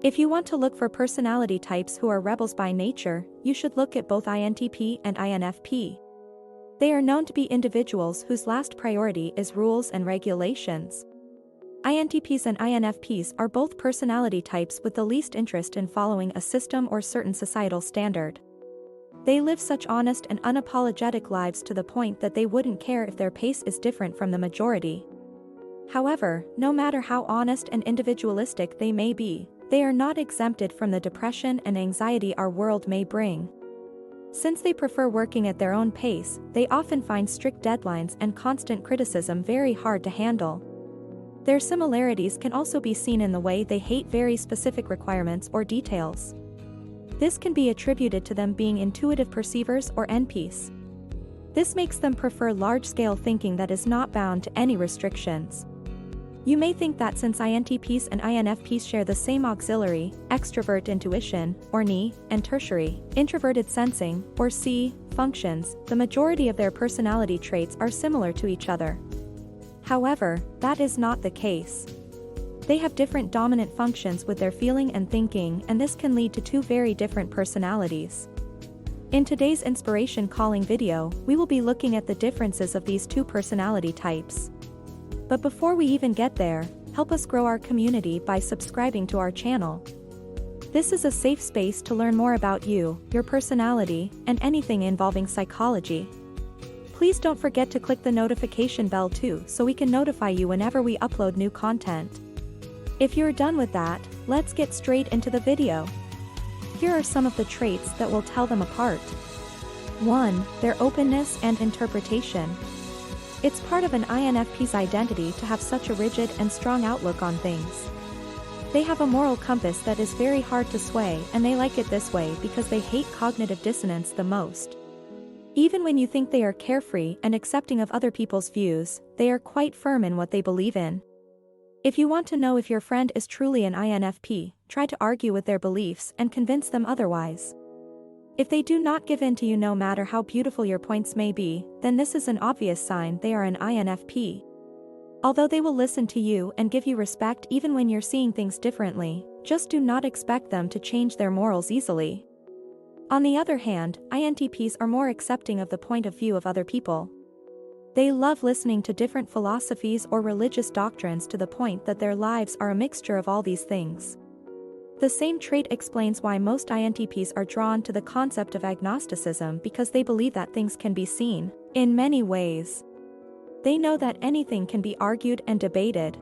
If you want to look for personality types who are rebels by nature, you should look at both INTP and INFP. They are known to be individuals whose last priority is rules and regulations. INTPs and INFPs are both personality types with the least interest in following a system or certain societal standard. They live such honest and unapologetic lives to the point that they wouldn't care if their pace is different from the majority. However, no matter how honest and individualistic they may be, they are not exempted from the depression and anxiety our world may bring. Since they prefer working at their own pace, they often find strict deadlines and constant criticism very hard to handle. Their similarities can also be seen in the way they hate very specific requirements or details. This can be attributed to them being intuitive perceivers or NPs. This makes them prefer large-scale thinking that is not bound to any restrictions. You may think that since INTPs and INFPs share the same auxiliary, extrovert intuition, or NI, and tertiary, introverted sensing, or C, functions, the majority of their personality traits are similar to each other. However, that is not the case. They have different dominant functions with their feeling and thinking, and this can lead to two very different personalities. In today's inspiration calling video, we will be looking at the differences of these two personality types. But before we even get there, help us grow our community by subscribing to our channel. This is a safe space to learn more about you, your personality, and anything involving psychology. Please don't forget to click the notification bell too so we can notify you whenever we upload new content. If you're done with that, let's get straight into the video. Here are some of the traits that will tell them apart. 1. Their openness and interpretation. It's part of an INFP's identity to have such a rigid and strong outlook on things. They have a moral compass that is very hard to sway, and they like it this way because they hate cognitive dissonance the most. Even when you think they are carefree and accepting of other people's views, they are quite firm in what they believe in. If you want to know if your friend is truly an INFP, try to argue with their beliefs and convince them otherwise. If they do not give in to you no matter how beautiful your points may be, then this is an obvious sign they are an INFP. Although they will listen to you and give you respect even when you're seeing things differently, just do not expect them to change their morals easily. On the other hand, INTPs are more accepting of the point of view of other people. They love listening to different philosophies or religious doctrines to the point that their lives are a mixture of all these things. The same trait explains why most INTPs are drawn to the concept of agnosticism because they believe that things can be seen, in many ways. They know that anything can be argued and debated.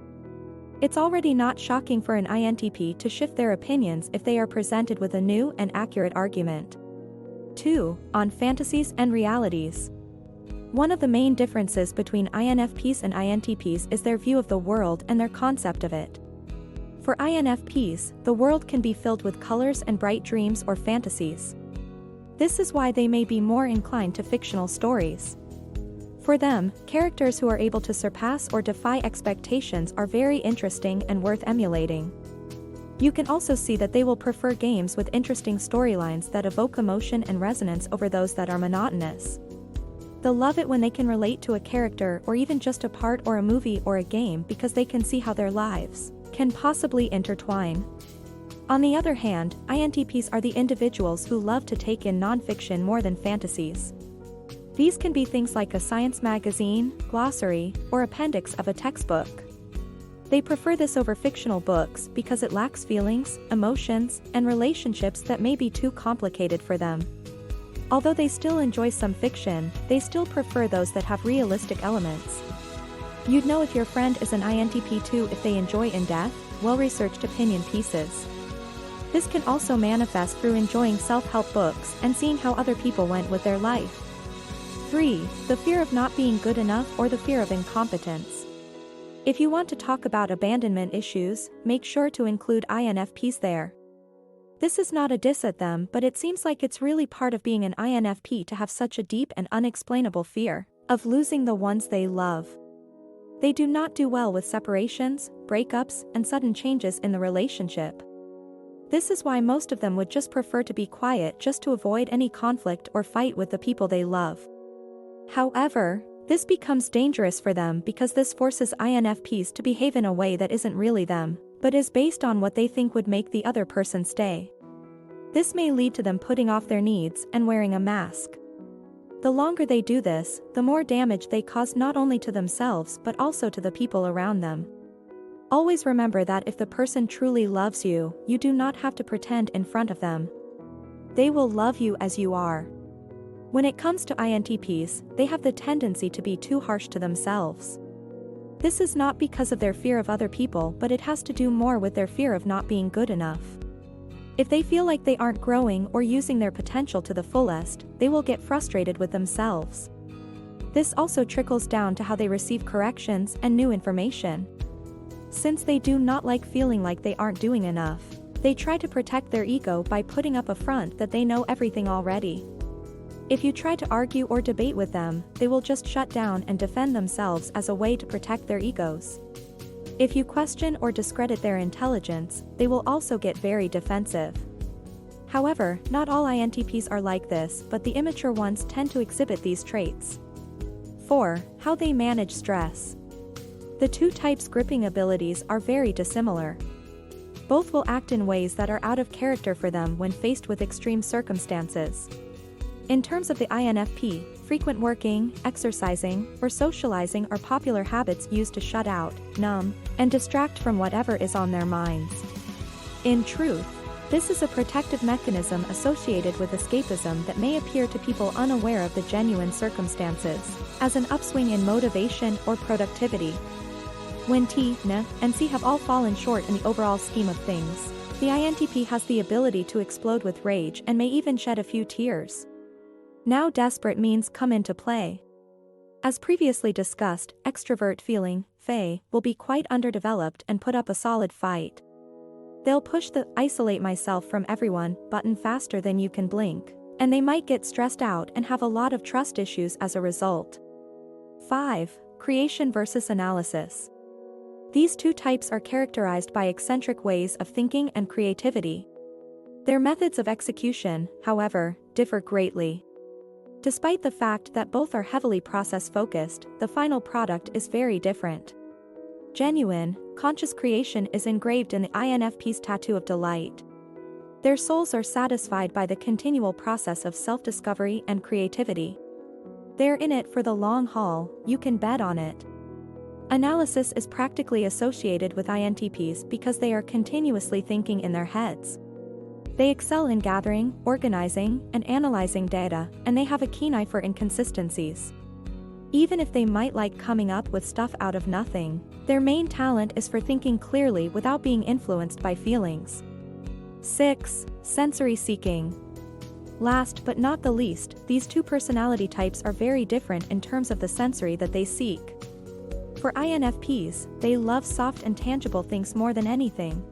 It's already not shocking for an INTP to shift their opinions if they are presented with a new and accurate argument. 2. On fantasies and realities. One of the main differences between INFPs and INTPs is their view of the world and their concept of it. For INFPs, the world can be filled with colors and bright dreams or fantasies. This is why they may be more inclined to fictional stories. For them, characters who are able to surpass or defy expectations are very interesting and worth emulating. You can also see that they will prefer games with interesting storylines that evoke emotion and resonance over those that are monotonous. They'll love it when they can relate to a character or even just a part or a movie or a game because they can see how their lives can possibly intertwine. On the other hand, INTPs are the individuals who love to take in non-fiction more than fantasies. These can be things like a science magazine, glossary, or appendix of a textbook. They prefer this over fictional books because it lacks feelings, emotions, and relationships that may be too complicated for them. Although they still enjoy some fiction, they still prefer those that have realistic elements. You'd know if your friend is an INTP too if they enjoy in-depth, well-researched opinion pieces. This can also manifest through enjoying self-help books and seeing how other people went with their life. 3. The fear of not being good enough or the fear of incompetence. If you want to talk about abandonment issues, make sure to include INFPs there. This is not a diss at them, but it seems like it's really part of being an INFP to have such a deep and unexplainable fear of losing the ones they love. They do not do well with separations, breakups, and sudden changes in the relationship. This is why most of them would just prefer to be quiet just to avoid any conflict or fight with the people they love. However, this becomes dangerous for them because this forces INFPs to behave in a way that isn't really them, but is based on what they think would make the other person stay. This may lead to them putting off their needs and wearing a mask. The longer they do this, the more damage they cause not only to themselves but also to the people around them. Always remember that if the person truly loves you, you do not have to pretend in front of them. They will love you as you are. When it comes to INTPs, they have the tendency to be too harsh to themselves. This is not because of their fear of other people, but it has to do more with their fear of not being good enough. If they feel like they aren't growing or using their potential to the fullest, they will get frustrated with themselves. This also trickles down to how they receive corrections and new information. Since they do not like feeling like they aren't doing enough, they try to protect their ego by putting up a front that they know everything already. If you try to argue or debate with them, they will just shut down and defend themselves as a way to protect their egos. If you question or discredit their intelligence, they will also get very defensive. However, not all INTPs are like this, but the immature ones tend to exhibit these traits. 4. How they manage stress. The two types' gripping abilities are very dissimilar. Both will act in ways that are out of character for them when faced with extreme circumstances. In terms of the INFP, frequent working, exercising, or socializing are popular habits used to shut out, numb, and distract from whatever is on their minds. In truth, this is a protective mechanism associated with escapism that may appear to people unaware of the genuine circumstances, as an upswing in motivation or productivity. When T, N, and C have all fallen short in the overall scheme of things, the INTP has the ability to explode with rage and may even shed a few tears. Now desperate means come into play. As previously discussed, extrovert feeling, Fae, will be quite underdeveloped and put up a solid fight. They'll push the isolate myself from everyone button faster than you can blink, and they might get stressed out and have a lot of trust issues as a result. 5. Creation versus analysis. These two types are characterized by eccentric ways of thinking and creativity. Their methods of execution, however, differ greatly. Despite the fact that both are heavily process-focused, the final product is very different. Genuine, conscious creation is engraved in the INFP's tattoo of delight. Their souls are satisfied by the continual process of self-discovery and creativity. They're in it for the long haul, you can bet on it. Analysis is practically associated with INTPs because they are continuously thinking in their heads. They excel in gathering, organizing, and analyzing data, and they have a keen eye for inconsistencies. Even if they might like coming up with stuff out of nothing, their main talent is for thinking clearly without being influenced by feelings. 6. Sensory seeking. Last but not the least, these two personality types are very different in terms of the sensory that they seek. For INFPs, they love soft and tangible things more than anything.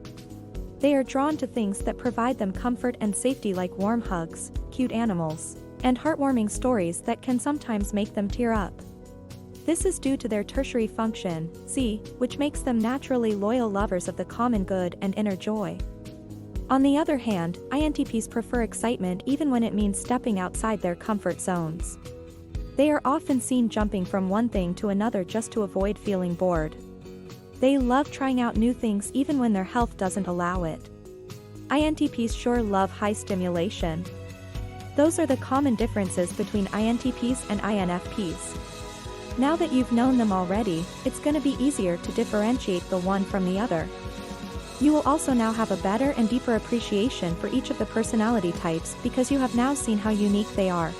They are drawn to things that provide them comfort and safety, like warm hugs, cute animals, and heartwarming stories that can sometimes make them tear up. This is due to their tertiary function, C, which makes them naturally loyal lovers of the common good and inner joy. On the other hand, INTPs prefer excitement even when it means stepping outside their comfort zones. They are often seen jumping from one thing to another just to avoid feeling bored. They love trying out new things even when their health doesn't allow it. INTPs sure love high stimulation. Those are the common differences between INTPs and INFPs. Now that you've known them already, it's going to be easier to differentiate the one from the other. You will also now have a better and deeper appreciation for each of the personality types because you have now seen how unique they are.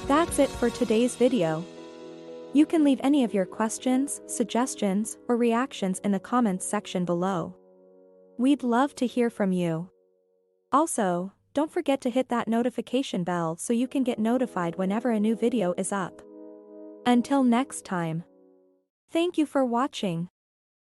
That's it for today's video. You can leave any of your questions, suggestions, or reactions in the comments section below. We'd love to hear from you. Also, don't forget to hit that notification bell so you can get notified whenever a new video is up. Until next time. Thank you for watching.